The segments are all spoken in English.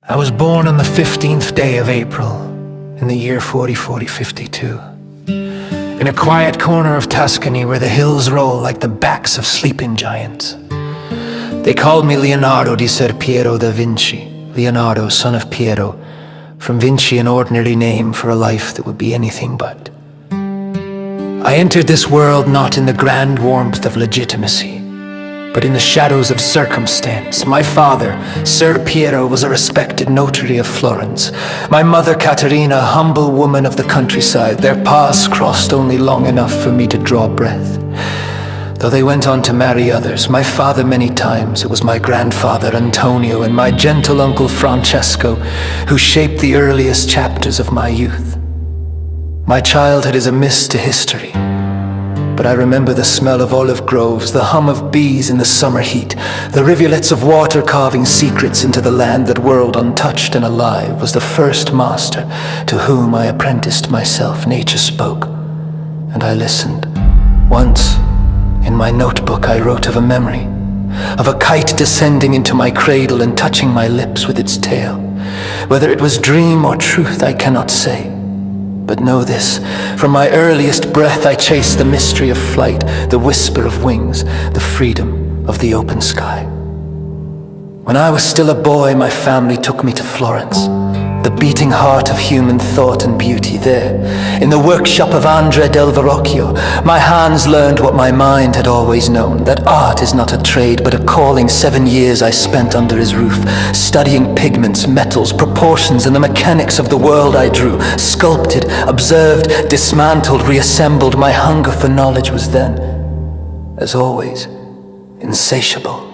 I was born on the 15th day of April, in the year 4052, in a quiet corner of Tuscany where the hills roll like the backs of sleeping giants. They called me Leonardo di Ser Piero da Vinci, Leonardo, son of Piero, from Vinci, an ordinary name for a life that would be anything but. I entered this world not in the grand warmth of legitimacy, but in the shadows of circumstance. My father, Ser Piero, was a respected notary of Florence. My mother, Caterina, a humble woman of the countryside. Their paths crossed only long enough for me to draw breath. Though they went on to marry others, my father many times, it was my grandfather, Antonio, and my gentle uncle, Francesco, who shaped the earliest chapters of my youth. My childhood is a mist to history, but I remember the smell of olive groves, the hum of bees in the summer heat, the rivulets of water carving secrets into the land that whirled untouched and alive was the first master to whom I apprenticed myself. Nature spoke, and I listened. Once, in my notebook, I wrote of a memory, of a kite descending into my cradle and touching my lips with its tail. Whether it was dream or truth, I cannot say. But know this, from my earliest breath I chased the mystery of flight, the whisper of wings, the freedom of the open sky. When I was still a boy, my family took me to Florence, the beating heart of human thought and beauty. There, in the workshop of del Verrocchio, my hands learned what my mind had always known, that art is not a trade but a calling. 7 years I spent under his roof, studying pigments, metals, proportions, and the mechanics of the world I drew, sculpted, observed, dismantled, reassembled. My hunger for knowledge was then, as always, insatiable.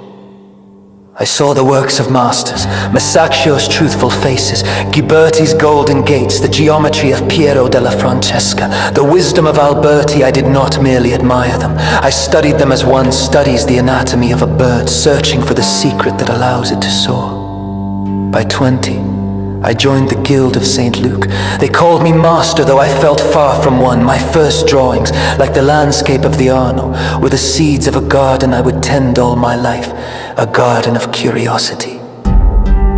I saw the works of masters, Masaccio's truthful faces, Ghiberti's golden gates, the geometry of Piero della Francesca, the wisdom of Alberti. I did not merely admire them. I studied them as one studies the anatomy of a bird, searching for the secret that allows it to soar. By 20, I joined the Guild of St. Luke. They called me master, though I felt far from one. My first drawings, like the landscape of the Arno, were the seeds of a garden I would tend all my life, a garden of curiosity.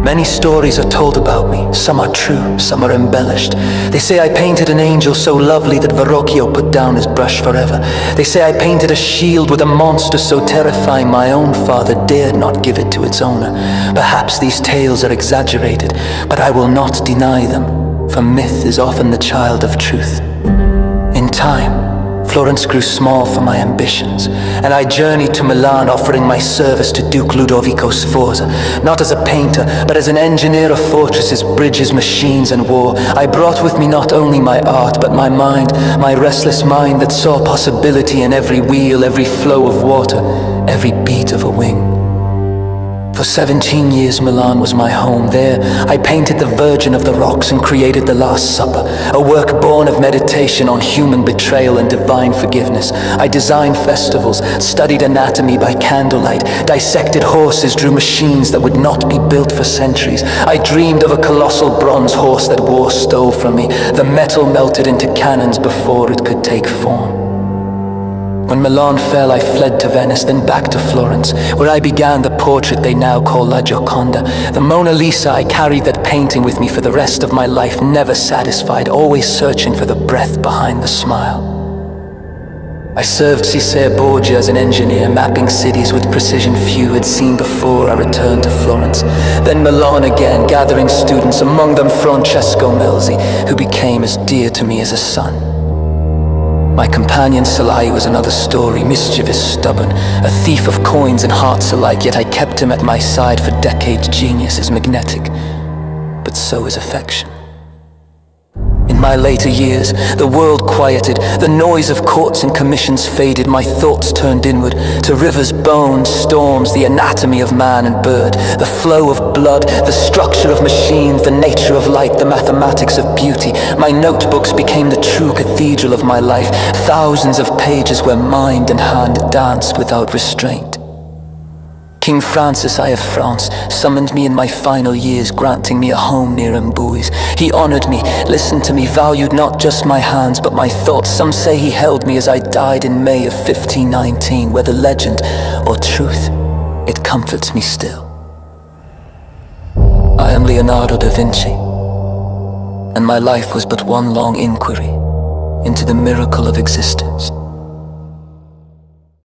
Many stories are told about me. Some are true, some are embellished. They say I painted an angel so lovely that Verrocchio put down his brush forever. They say I painted a shield with a monster so terrifying my own father dared not give it to its owner. Perhaps these tales are exaggerated, but I will not deny them, for myth is often the child of truth. In time, Florence grew small for my ambitions, and I journeyed to Milan offering my service to Duke Ludovico Sforza, not as a painter, but as an engineer of fortresses, bridges, machines, and war. I brought with me not only my art, but my mind, my restless mind that saw possibility in every wheel, every flow of water, every beat of a wing. For 17 years Milan was my home. There I painted the Virgin of the Rocks and created the Last Supper, a work born of meditation on human betrayal and divine forgiveness. I designed festivals, studied anatomy by candlelight, dissected horses, drew machines that would not be built for centuries. I dreamed of a colossal bronze horse that war stole from me. The metal melted into cannons before it could take form. When Milan fell, I fled to Venice, then back to Florence, where I began the portrait they now call La Gioconda. The Mona Lisa, I carried that painting with me for the rest of my life, never satisfied, always searching for the breath behind the smile. I served Cesare Borgia as an engineer, mapping cities with precision few had seen before I returned to Florence. Then Milan again, gathering students, among them Francesco Melzi, who became as dear to me as a son. My companion Salai was another story, mischievous, stubborn, a thief of coins and hearts alike, yet I kept him at my side for decades. Genius is magnetic, but so is affection. In my later years, the world quieted, the noise of courts and commissions faded, my thoughts turned inward, to rivers, bones, storms, the anatomy of man and bird, the flow of blood, the structure of machines, the nature of light, the mathematics of beauty. My notebooks became the true cathedral of my life, thousands of pages where mind and hand danced without restraint. King Francis I of France summoned me in my final years, granting me a home near Amboise. He honored me, listened to me, valued not just my hands but my thoughts. Some say he held me as I died in May of 1519, whether legend or truth, it comforts me still. I am Leonardo da Vinci, and my life was but one long inquiry into the miracle of existence.